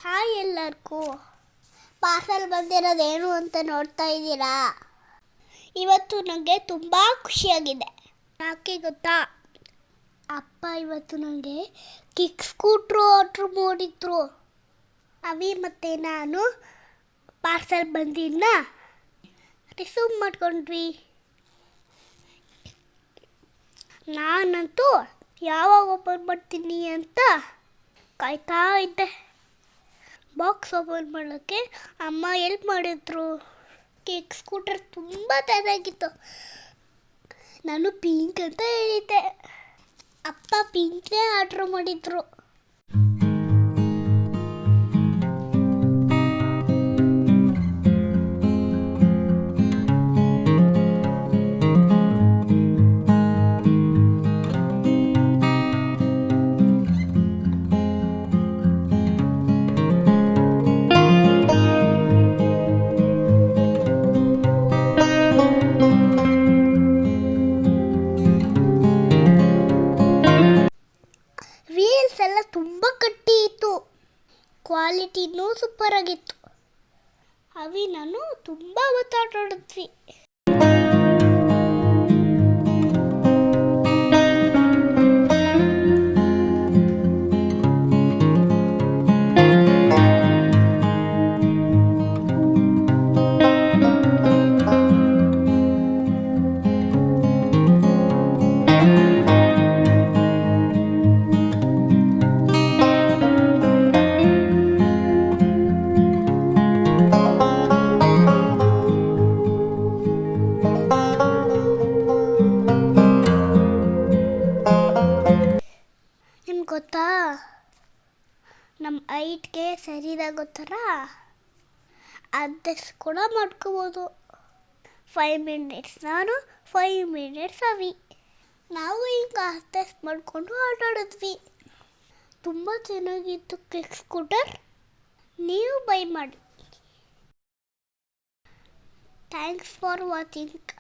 Hi ಎಲ್ಲರಿಗೂ. Parcel ಬಂದಿರೋದೇನು ಅಂತ ನೋಡ್ತಾ ಇದ್ದೀರಾ? ಇವತ್ತು ನನಗೆ ತುಂಬ ಖುಷಿಯಾಗಿದೆ. ಯಾಕೆ ಗೊತ್ತಾ? ಅಪ್ಪ ಇವತ್ತು ನನಗೆ ಕಿಕ್ಸ್ಕೂಟ್ರು ಆರ್ಡ್ರ್ ಮಾಡಿದ್ರು. ಅವಿ ಮತ್ತು ನಾನು ಪಾರ್ಸಲ್ ಬಂದಿದ್ದನ್ನ ರಿಸೀವ್ ಮಾಡ್ಕೊಂಡ್ವಿ. ನಾನಂತೂ ಯಾವಾಗ ಓಪನ್ ಮಾಡ್ತೀನಿ ಅಂತ ಕಾಯ್ತಾ ಇದ್ದೆ. ಬಾಕ್ಸ್ ಓಪನ್ ಮಾಡೋಕ್ಕೆ ಅಮ್ಮ ಹೆಲ್ಪ್ ಮಾಡಿದ್ರು. ಕೇಕ್ ಸ್ಕೂಟರ್ ತುಂಬ ಚೆನ್ನಾಗಿತ್ತು. ನಾನು ಪಿಂಕ್ ಅಂತ ಹೇಳಿದ್ದೆ. ಅಪ್ಪ ಪಿಂಕ್ನೇ ಆರ್ಡ್ರ್ ಮಾಡಿದ್ರು. ವೀಲ್ಸ್ ಎಲ್ಲ ತುಂಬ ಗಟ್ಟಿ ಇತ್ತು. ಕ್ವಾಲಿಟಿನೂ ಸೂಪರ್ ಆಗಿತ್ತು. ಅವಿ ನಾನು ತುಂಬ ಹೊತ್ತಾಡಿದ್ವಿ. ನಿಮ್ಗೆ ಗೊತ್ತಾ, ನಮ್ಮ ಹೈಟ್ಗೆ ಸರಿಯಾಗೋ ಥರ ಅಡ್ಜಸ್ಟ್ ಕೂಡ ಮಾಡ್ಕೋಬೋದು. 5 ಮಿನಿಟ್ಸ್ ನಾನು, 5 ಮಿನಿಟ್ಸ್ ಅವಿ. ನಾವು ಈಗ ಅಡ್ಜಸ್ಟ್ ಮಾಡಿಕೊಂಡು ಆಟಾಡಿದ್ವಿ. ತುಂಬ ಚೆನ್ನಾಗಿತ್ತು ಕ್ವಿಕ್ ಸ್ಕೂಟರ್. ನೀವು ಬೈ ಮಾಡಿ. Thanks for watching.